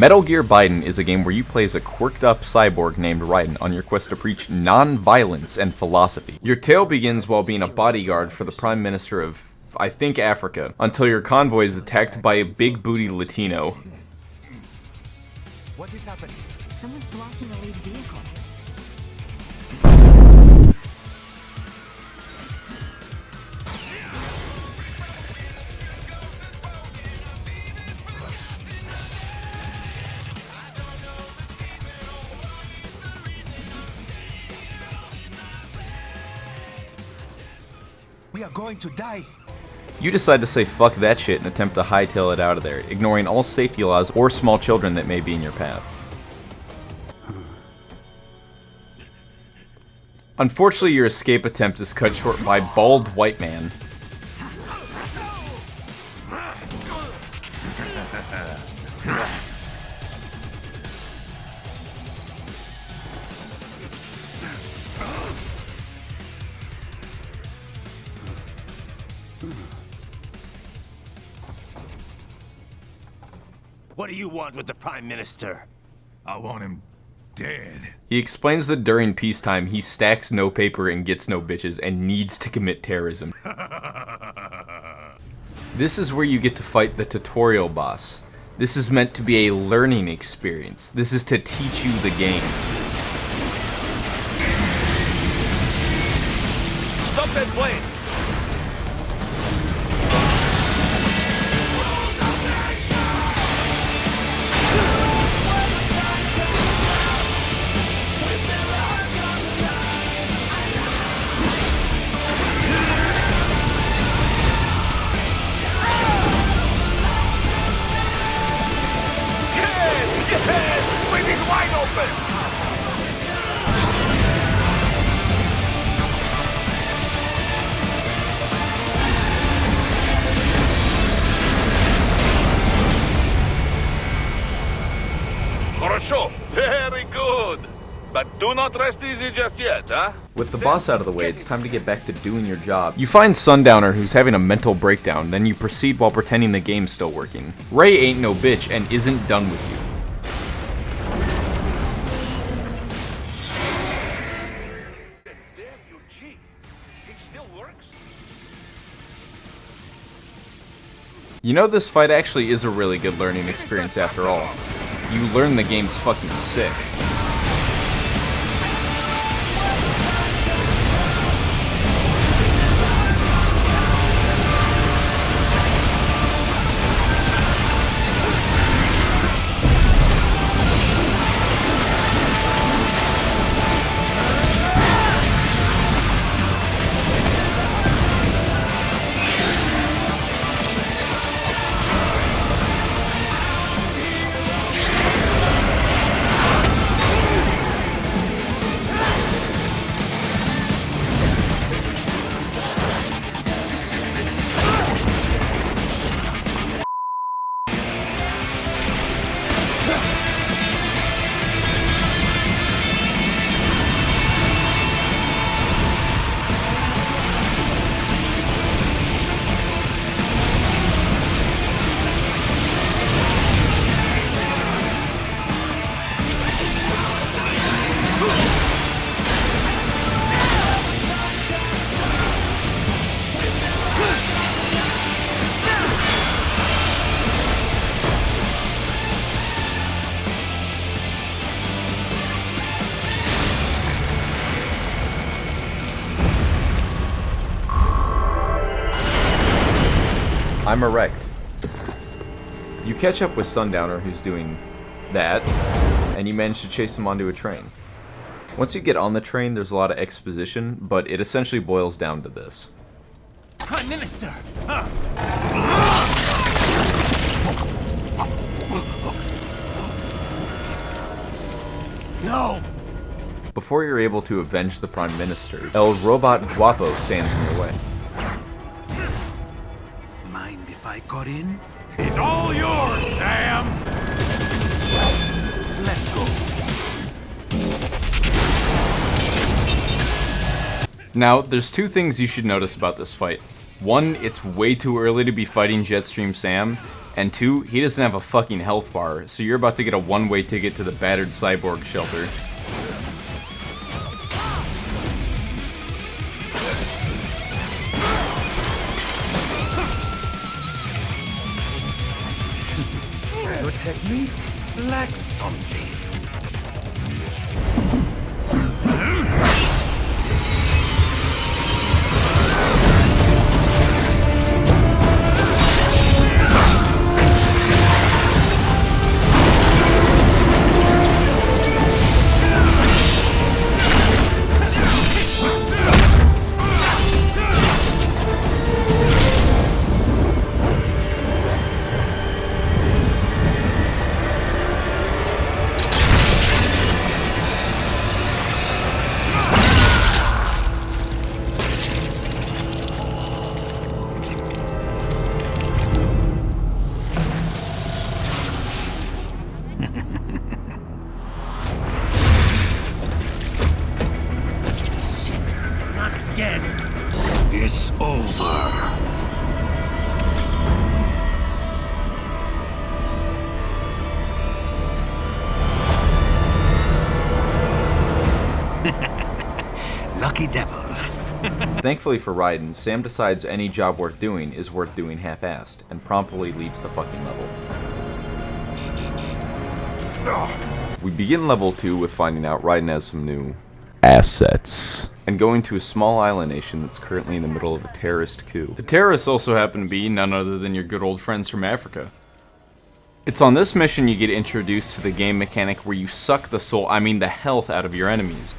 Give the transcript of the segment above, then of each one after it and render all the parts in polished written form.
Metal Gear Biden is a game where you play as a quirked-up cyborg named Raiden on your quest to preach non-violence and philosophy. Your tale begins while being a bodyguard for the Prime Minister of, I think, Africa, until your convoy is attacked by a big-booty Latino. What is happening? Someone's blocking the lead vehicle. We are going to die. You decide to say fuck that shit and attempt to hightail it out of there, ignoring all safety laws or small children that may be in your path. Unfortunately, your escape attempt is cut short by Bald White Man. What do you want with the Prime Minister? I want him dead. He explains that during peacetime, he stacks no paper and gets no bitches and needs to commit terrorism. This is where you get to fight the tutorial boss. This is meant to be a learning experience. This is to teach you the game. Stop that plane! Very good. But do not rest easy just yet, huh? With the boss out of the way, it's time to get back to doing your job. You find Sundowner, who's having a mental breakdown, then you proceed while pretending the game's still working. Ray ain't no bitch and isn't done with you. You know, this fight actually is a really good learning experience after all. You learn the game's fucking sick. I'm erect. You catch up with Sundowner, who's doing that, and you manage to chase him onto a train. Once you get on the train, there's a lot of exposition, but it essentially boils down to this. Prime Minister! No! Before you're able to avenge the Prime Minister, El Robot Guapo stands in your way. Mind if I got in? It's all yours, Sam! Let's go. Now, there's two things you should notice about this fight. One, it's way too early to be fighting Jetstream Sam, And 2, he doesn't have a fucking health bar, so you're about to get a one-way ticket to the battered cyborg shelter. Your technique lacks something. It's over. Lucky devil. Thankfully for Raiden, Sam decides any job worth doing is worth doing half-assed, and promptly leaves the fucking level. We begin level 2 with finding out Raiden has some new assets, and going to a small island nation that's currently in the middle of a terrorist coup. The terrorists also happen to be none other than your good old friends from Africa. It's on this mission you get introduced to the game mechanic where you suck the soul, the health out of your enemies.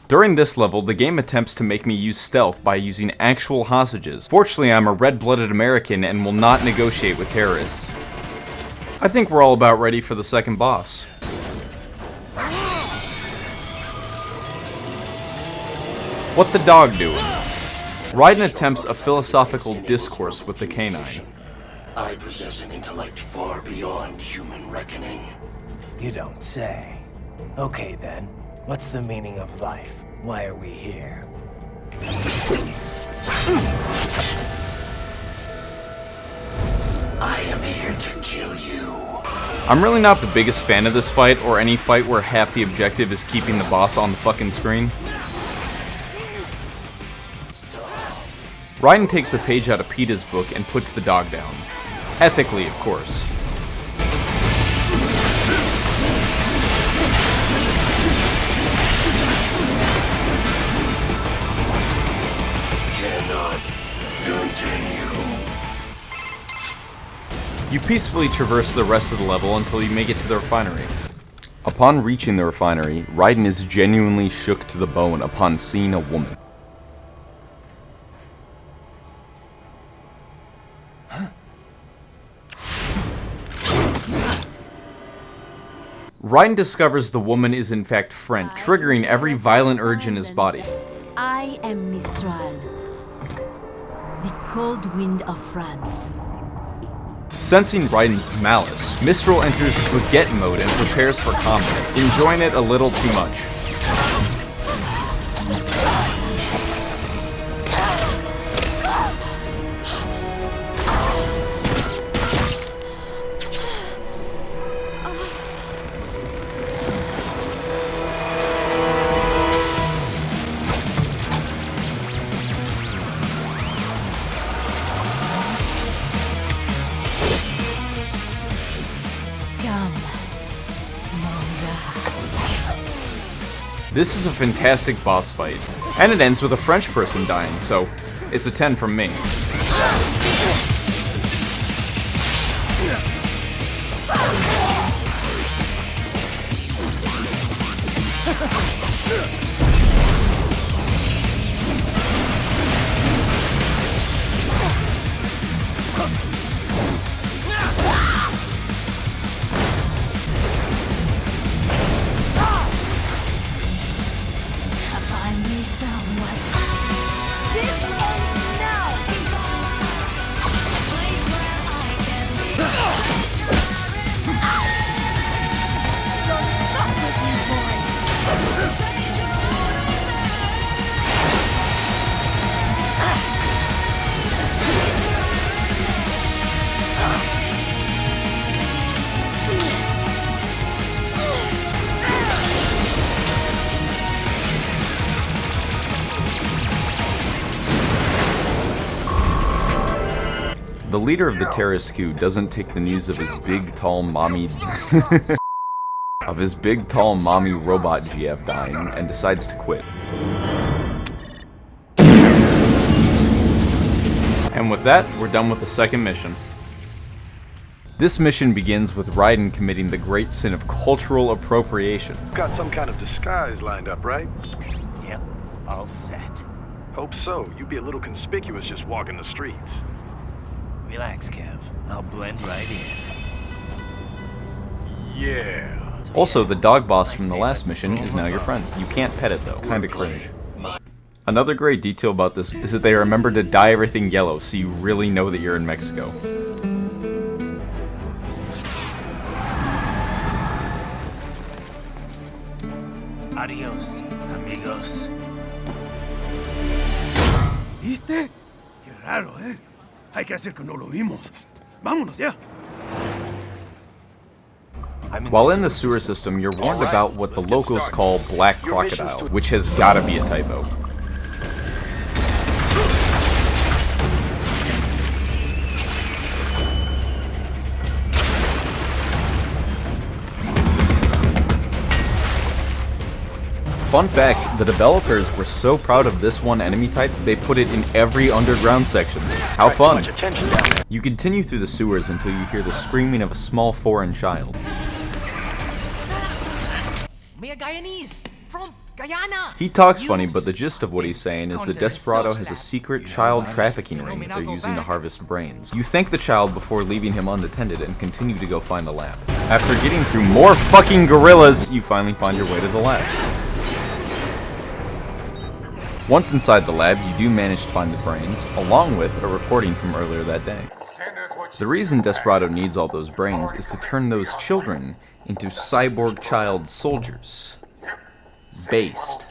During this level, the game attempts to make me use stealth by using actual hostages. Fortunately, I'm a red-blooded American and will not negotiate with terrorists. I think we're all about ready for the second boss. What the dog doing? Raiden attempts a philosophical discourse with the canine. I possess an intellect far beyond human reckoning. You don't say. Okay then, what's the meaning of life? Why are we here? I am here to kill you. I'm really not the biggest fan of this fight, or any fight where half the objective is keeping the boss on the fucking screen. Raiden takes a page out of PETA's book and puts the dog down. Ethically, of course. Cannot continue. You peacefully traverse the rest of the level until you make it to the refinery. Upon reaching the refinery, Raiden is genuinely shook to the bone upon seeing a woman. Raiden discovers the woman is in fact French, triggering every violent urge in his body. I am Mistral, the cold wind of France. Sensing Raiden's malice, Mistral enters baguette mode and prepares for combat, enjoying it a little too much. This is a fantastic boss fight, and it ends with a French person dying, so it's a 10 from me. The leader of the terrorist coup doesn't take the news of his big, tall mommy... of his big, tall mommy robot GF dying and decides to quit. And with that, we're done with the second mission. This mission begins with Raiden committing the great sin of cultural appropriation. Got some kind of disguise lined up, right? Yep, all set. Hope so. You'd be a little conspicuous just walking the streets. Relax, Kev. I'll blend right in. Yeah. Also, the dog boss from the last mission is now your friend. You can't pet it though, kinda cringe. Another great detail about this is that they remembered to dye everything yellow so you really know that you're in Mexico. Adios, amigos. ¿Viste? Qué raro, ¿eh? Hay que hacer que no lo vimos. Vámonos ya. While in the sewer system, you're warned about what the locals call black crocodiles, which has gotta be a typo. Fun fact, the developers were so proud of this one enemy type, they put it in every underground section. How fun! You continue through the sewers until you hear the screaming of a small foreign child. May a Guyanese from Guyana. He talks funny, but the gist of what he's saying is that Desperado has a secret child trafficking ring that they're using to harvest brains. You thank the child before leaving him unattended and continue to go find the lab. After getting through more fucking gorillas, you finally find your way to the lab. Once inside the lab, you do manage to find the brains, along with a recording from earlier that day. The reason Desperado needs all those brains is to turn those children into cyborg child soldiers. Based.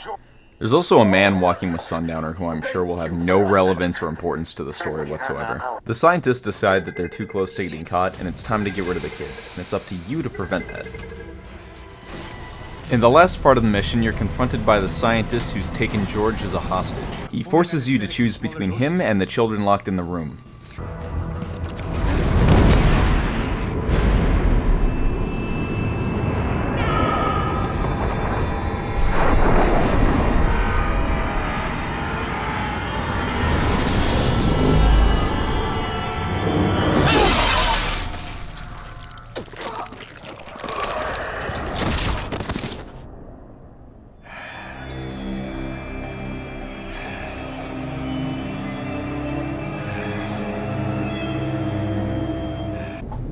There's also a man walking with Sundowner who I'm sure will have no relevance or importance to the story whatsoever. The scientists decide that they're too close to getting caught and it's time to get rid of the kids, and it's up to you to prevent that. In the last part of the mission, you're confronted by the scientist who's taken George as a hostage. He forces you to choose between him and the children locked in the room.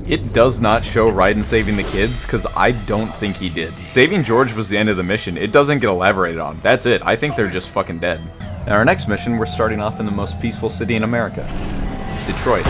It does not show Raiden saving the kids, because I don't think he did. Saving George was the end of the mission. It doesn't get elaborated on. That's it. I think they're just fucking dead. In our next mission, we're starting off in the most peaceful city in America, Detroit.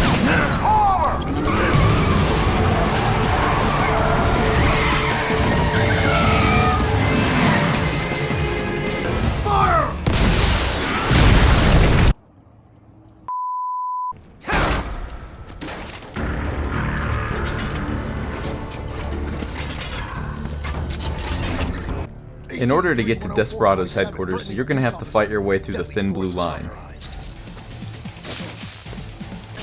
In order to get to Desperado's headquarters, you're gonna have to fight your way through the thin blue line.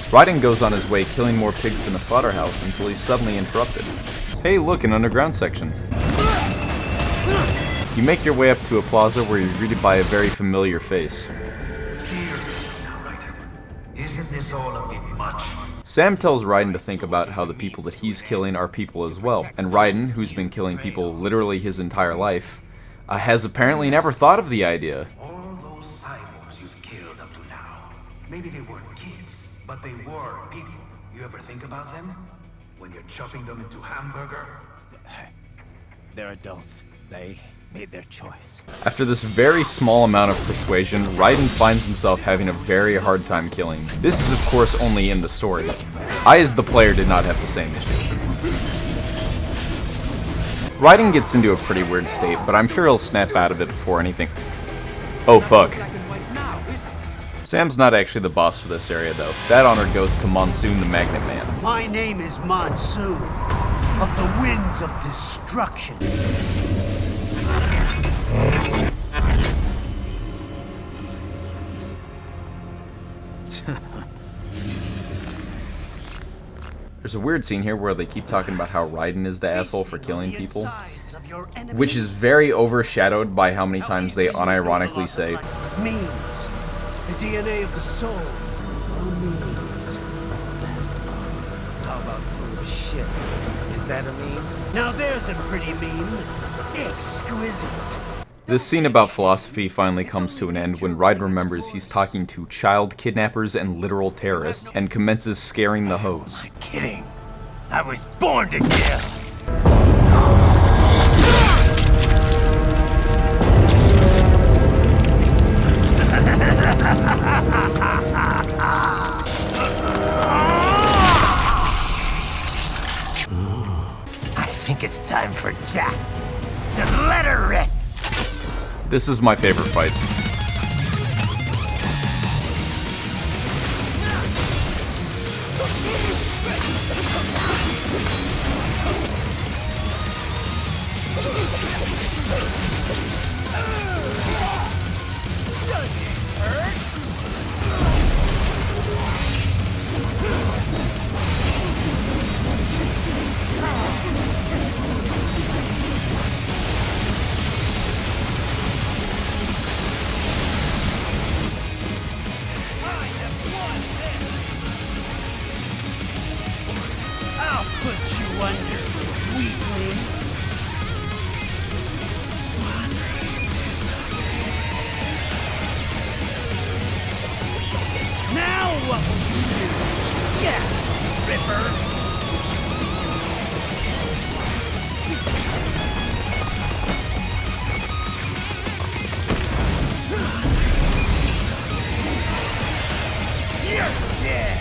Raiden goes on his way killing more pigs than a slaughterhouse until he's suddenly interrupted. Hey look, an underground section. You make your way up to a plaza where you're greeted by a very familiar face. Isn't this all a bit much? Sam tells Raiden to think about how the people that he's killing are people as well, and Raiden, who's been killing people literally his entire life, has apparently never thought of the idea. All those cyborgs you've killed up to now, maybe they weren't kids, but they were people. You ever think about them? When you're chopping them into hamburger? They're adults. They made their choice. After this very small amount of persuasion, Raiden finds himself having a very hard time killing. This is of course only in the story. I as the player did not have the same issue. Raiden gets into a pretty weird state, but I'm sure he'll snap out of it before anything. Oh fuck. Sam's not actually the boss for this area though. That honor goes to Monsoon the Magnet Man. My name is Monsoon, of the Winds of Destruction. There's a weird scene here where they keep talking about how Raiden is the asshole for killing people, which is very overshadowed by how many times they unironically say, Memes. The DNA of the soul. Memes. How about full of shit? Is that a meme? Now there's a pretty meme. Exquisite. This scene about philosophy finally comes to an end when Raiden remembers he's talking to child kidnappers and literal terrorists, and commences scaring the hoes. I'm kidding. I was born to kill. I think it's time for Jack to let her rip. This is my favorite fight. I'll put you under, weakling. Now what will you do, Jack Ripper? You're dead.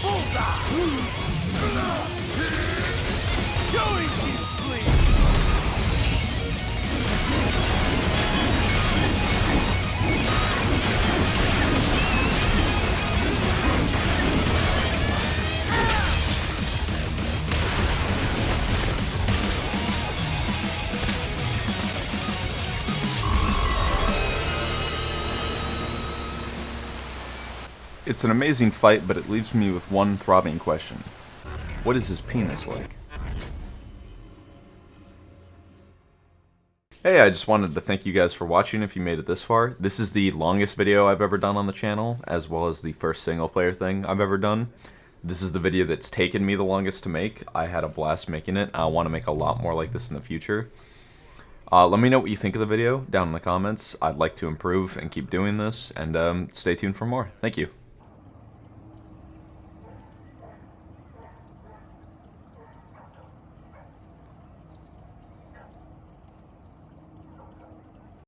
Bullseye. Go easy, please. It's an amazing fight, but it leaves me with one throbbing question. What is his penis like? Hey, I just wanted to thank you guys for watching if you made it this far. This is the longest video I've ever done on the channel, as well as the first single player thing I've ever done. This is the video that's taken me the longest to make. I had a blast making it. I want to make a lot more like this in the future. Let me know what you think of the video down in the comments. I'd like to improve and keep doing this, and stay tuned for more. Thank you.